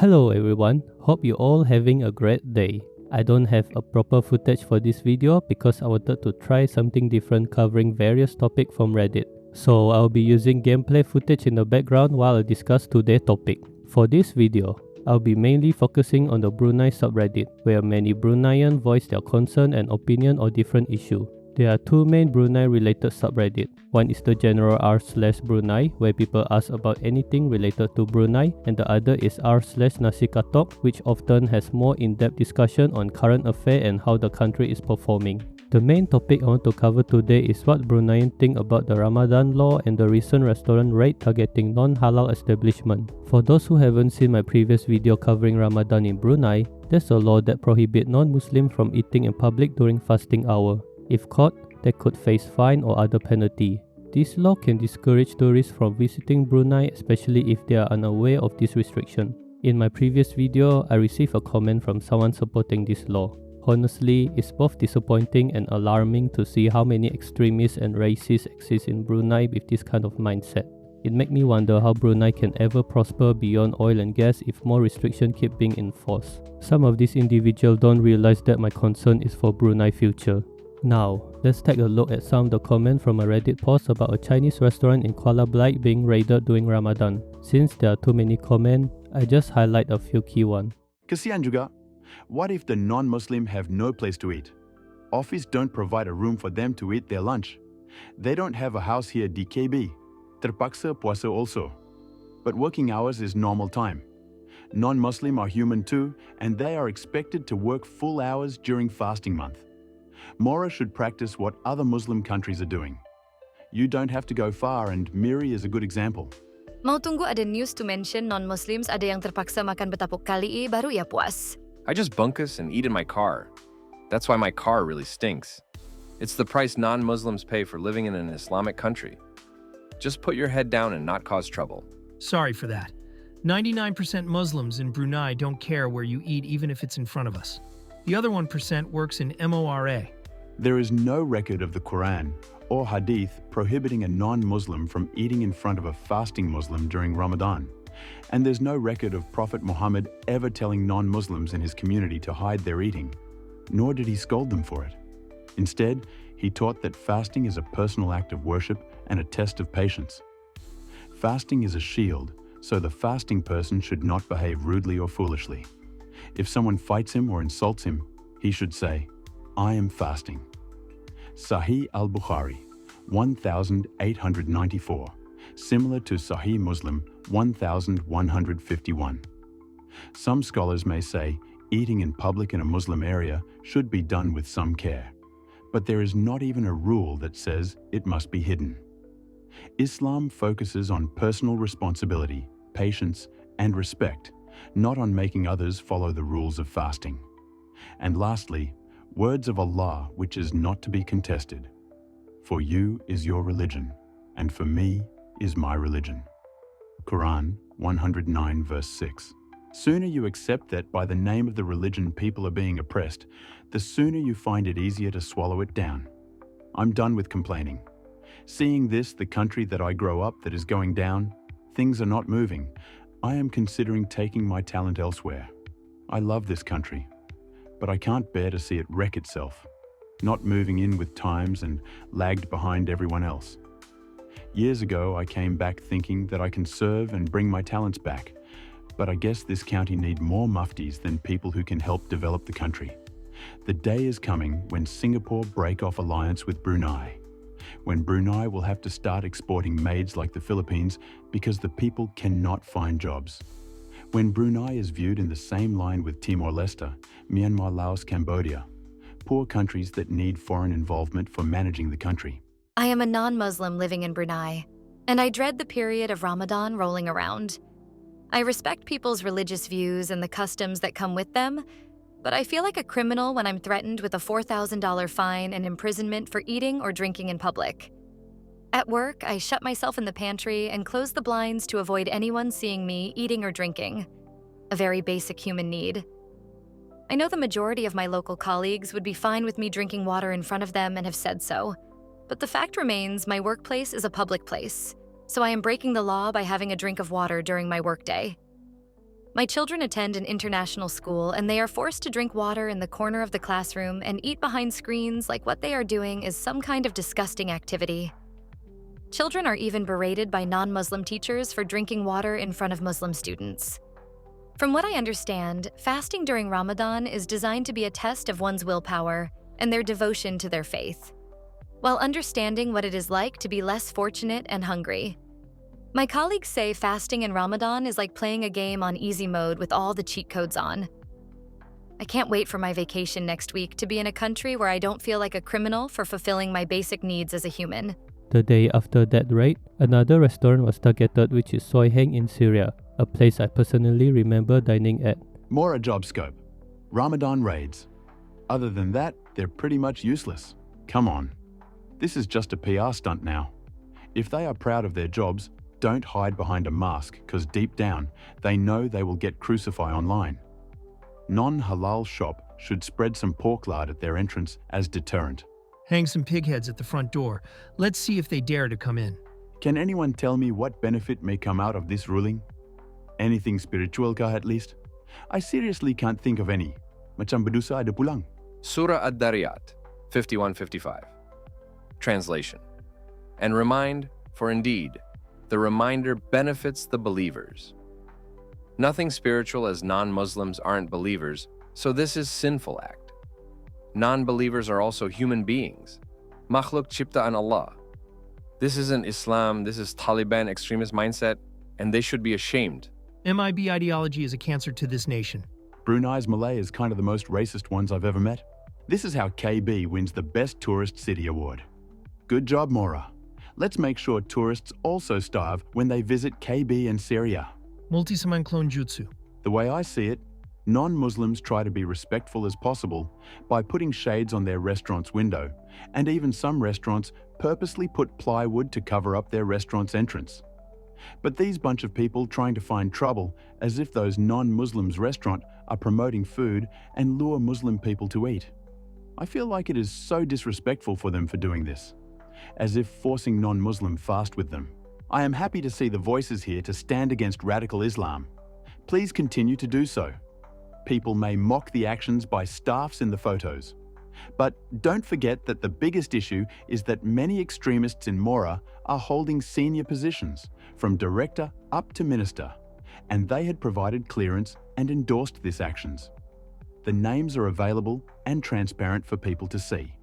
Hello everyone, hope you all having a great day. I don't have a proper footage for this video because I wanted to try something different covering various topics from Reddit. So I'll be using gameplay footage in the background while I discuss today's topic. For this video, I'll be mainly focusing on the Brunei subreddit, where many Bruneians voice their concern and opinion on different issues. There are two main Brunei-related subreddits. One is the general r/Brunei, where people ask about anything related to Brunei, and the other is r/Nasikatok, which often has more in-depth discussion on current affairs and how the country is performing. The main topic I want to cover today is what Bruneians think about the Ramadan law and the recent restaurant raid targeting non-halal establishment. For those who haven't seen my previous video covering Ramadan in Brunei, there's a law that prohibits non-Muslims from eating in public during fasting hour. If caught, they could face fine or other penalty. This law can discourage tourists from visiting Brunei, especially if they are unaware of this restriction. In my previous video, I received a comment from someone supporting this law. Honestly, it's both disappointing and alarming to see how many extremists and racists exist in Brunei with this kind of mindset. It makes me wonder how Brunei can ever prosper beyond oil and gas if more restrictions keep being enforced. Some of these individuals don't realize that my concern is for Brunei's future. Now, let's take a look at some of the comments from a Reddit post about a Chinese restaurant in Kuala Belait being raided during Ramadan. Since there are too many comments, I just highlight a few key ones. Kesian juga. What if the non-Muslim have no place to eat? Office don't provide a room for them to eat their lunch. They don't have a house here DKB. Terpaksa puasa also. But working hours is normal time. Non-Muslim are human too, and they are expected to work full hours during fasting month. Mora should practice what other Muslim countries are doing. You don't have to go far, and Miri is a good example. Mau tunggu ada news to mention non-Muslims ada yang terpaksa makan bertapuk kali baru ya puas. I just bunkus and eat in my car. That's why my car really stinks. It's the price non-Muslims pay for living in an Islamic country. Just put your head down and not cause trouble. Sorry for that. 99% Muslims in Brunei don't care where you eat even if it's in front of us. The other 1% works in MORA. There is no record of the Quran or Hadith prohibiting a non-Muslim from eating in front of a fasting Muslim during Ramadan. And there's no record of Prophet Muhammad ever telling non-Muslims in his community to hide their eating, nor did he scold them for it. Instead, he taught that fasting is a personal act of worship and a test of patience. Fasting is a shield, so the fasting person should not behave rudely or foolishly. If someone fights him or insults him, he should say, I am fasting. Sahih al-Bukhari, 1894, similar to Sahih Muslim, 1151. Some scholars may say eating in public in a Muslim area should be done with some care, but there is not even a rule that says it must be hidden. Islam focuses on personal responsibility, patience, and respect, not on making others follow the rules of fasting. And lastly, words of Allah which is not to be contested. For you is your religion, and for me is my religion. Quran 109 verse 6. Sooner you accept that by the name of the religion people are being oppressed, the sooner you find it easier to swallow it down. I'm done with complaining. Seeing this, the country that I grow up that is going down, things are not moving. I am considering taking my talent elsewhere. I love this country, but I can't bear to see it wreck itself, not moving in with times and lagged behind everyone else. Years ago, I came back thinking that I can serve and bring my talents back, but I guess this county needs more muftis than people who can help develop the country. The day is coming when Singapore break off alliance with Brunei, when Brunei will have to start exporting maids like the Philippines because the people cannot find jobs. When Brunei is viewed in the same line with Timor-Leste, Myanmar, Laos, Cambodia, poor countries that need foreign involvement for managing the country. I am a non-Muslim living in Brunei, and I dread the period of Ramadan rolling around. I respect people's religious views and the customs that come with them, but I feel like a criminal when I'm threatened with a $4,000 fine and imprisonment for eating or drinking in public. At work, I shut myself in the pantry and close the blinds to avoid anyone seeing me eating or drinking, a very basic human need. I know the majority of my local colleagues would be fine with me drinking water in front of them and have said so, but the fact remains my workplace is a public place, so I am breaking the law by having a drink of water during my workday. My children attend an international school, and they are forced to drink water in the corner of the classroom and eat behind screens like what they are doing is some kind of disgusting activity. Children are even berated by non-Muslim teachers for drinking water in front of Muslim students. From what I understand, fasting during Ramadan is designed to be a test of one's willpower and their devotion to their faith, while understanding what it is like to be less fortunate and hungry. My colleagues say fasting in Ramadan is like playing a game on easy mode with all the cheat codes on. I can't wait for my vacation next week to be in a country where I don't feel like a criminal for fulfilling my basic needs as a human. The day after that raid, another restaurant was targeted, which is Soi Heng in Seria, a place I personally remember dining at. More a job scope. Ramadan raids. Other than that, they're pretty much useless. Come on. This is just a PR stunt now. If they are proud of their jobs, don't hide behind a mask, because deep down, they know they will get crucified online. Non-halal shop should spread some pork lard at their entrance as deterrent. Hang some pig heads at the front door. Let's see if they dare to come in. Can anyone tell me what benefit may come out of this ruling? Anything spiritual kah at least? I seriously can't think of any. Macam berdosa ada pulang. Surah Ad-Dariyat, 51-55. Translation. And remind, for indeed, the reminder benefits the believers. Nothing spiritual, as non-Muslims aren't believers, so this is sinful act. Non-believers are also human beings. Makhluk ciptaan Allah. This isn't Islam, this is Taliban extremist mindset, and they should be ashamed. MIB ideology is a cancer to this nation. Brunei's Malay is kind of the most racist ones I've ever met. This is how KB wins the Best Tourist City Award. Good job, Mora. Let's make sure tourists also starve when they visit KB and Seria. Multisaman clone jutsu. The way I see it, non-Muslims try to be respectful as possible by putting shades on their restaurant's window, and even some restaurants purposely put plywood to cover up their restaurant's entrance. But these bunch of people trying to find trouble as if those non-Muslims' restaurant are promoting food and lure Muslim people to eat. I feel like it is so disrespectful for them for doing this, as if forcing non-Muslim fast with them. I am happy to see the voices here to stand against radical Islam. Please continue to do so. People may mock the actions by staffs in the photos. But don't forget that the biggest issue is that many extremists in Mora are holding senior positions, from director up to minister, and they had provided clearance and endorsed these actions. The names are available and transparent for people to see.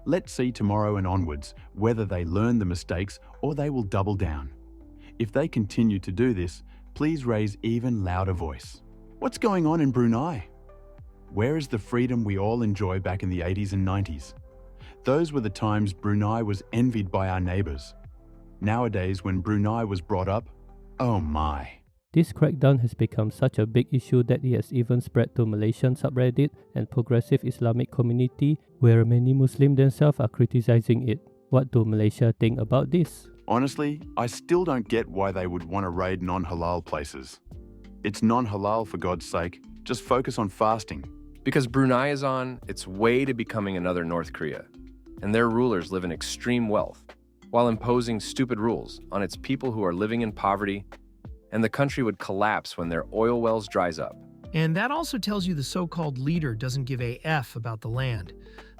Let's see tomorrow and onwards whether they learn the mistakes or they will double down. If they continue to do this, please raise even louder voice. What's going on in Brunei? Where is the freedom we all enjoy back in the 80s and 90s? Those were the times Brunei was envied by our neighbors. Nowadays, when Brunei was brought up, oh my. This crackdown has become such a big issue that it has even spread to Malaysian subreddit and progressive Islamic community, where many Muslims themselves are criticizing it. What do Malaysia think about this? Honestly, I still don't get why they would want to raid non-halal places. It's non-halal, for God's sake. Just focus on fasting. Because Brunei is on its way to becoming another North Korea, and their rulers live in extreme wealth, while imposing stupid rules on its people who are living in poverty, and the country would collapse when their oil wells dries up. And that also tells you the so-called leader doesn't give a F about the land.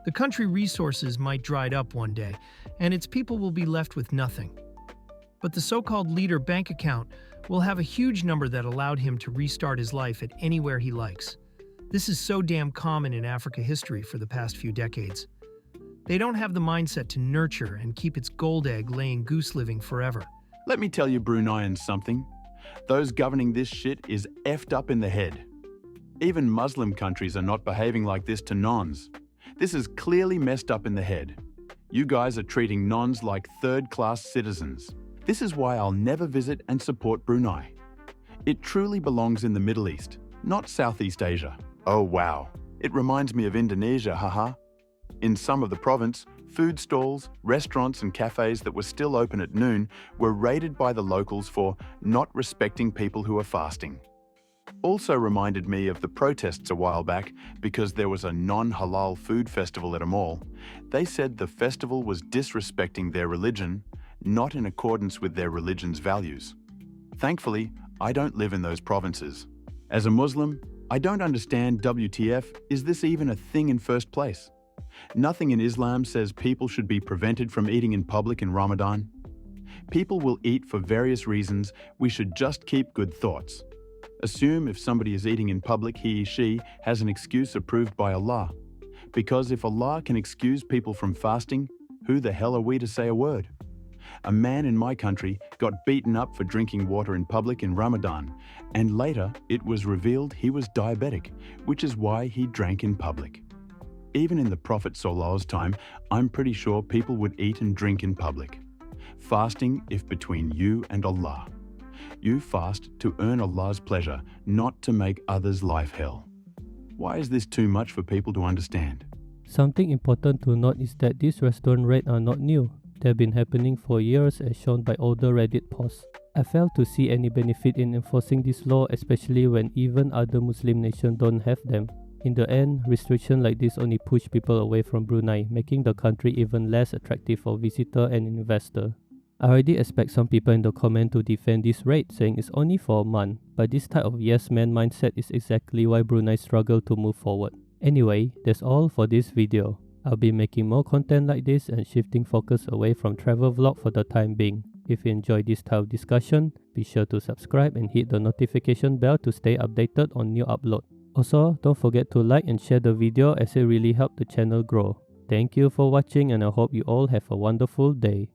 The country resources might dry up one day, and its people will be left with nothing. But the so-called leader bank account will have a huge number that allowed him to restart his life at anywhere he likes. This is so damn common in Africa history for the past few decades. They don't have the mindset to nurture and keep its gold egg-laying goose living forever. Let me tell you Bruneians something. Those governing this shit is effed up in the head. Even Muslim countries are not behaving like this to nons. This is clearly messed up in the head. You guys are treating nons like third-class citizens. This is why I'll never visit and support Brunei. It truly belongs in the Middle East, not Southeast Asia. Oh wow, it reminds me of Indonesia, haha. In some of the province, food stalls, restaurants and cafes that were still open at noon were raided by the locals for not respecting people who are fasting. Also reminded me of the protests a while back because there was a non-halal food festival at a mall. They said the festival was disrespecting their religion, not in accordance with their religion's values. Thankfully, I don't live in those provinces. As a Muslim, I don't understand WTF, is this even a thing in first place? Nothing in Islam says people should be prevented from eating in public in Ramadan. People will eat for various reasons, we should just keep good thoughts. Assume if somebody is eating in public, she has an excuse approved by Allah. Because if Allah can excuse people from fasting, who the hell are we to say a word? A man in my country got beaten up for drinking water in public in Ramadan, and later it was revealed he was diabetic, which is why he drank in public. Even in the Prophet Salaw's time, I'm pretty sure people would eat and drink in public. Fasting if between you and Allah. You fast to earn Allah's pleasure, not to make others' life hell. Why is this too much for people to understand? Something important to note is that these restaurant raids are not new. They have been happening for years as shown by older Reddit posts. I fail to see any benefit in enforcing this law, especially when even other Muslim nations don't have them. In the end, restrictions like this only push people away from Brunei, making the country even less attractive for visitor and investor. I already expect some people in the comment to defend this rate, saying it's only for a month, but this type of yes man mindset is exactly why Brunei struggle to move forward. Anyway, that's all for this video. I'll be making more content like this and shifting focus away from travel vlog for the time being. If you enjoy this type of discussion, be sure to subscribe and hit the notification bell to stay updated on new upload. Also, don't forget to like and share the video as it really helps the channel grow. Thank you for watching and I hope you all have a wonderful day.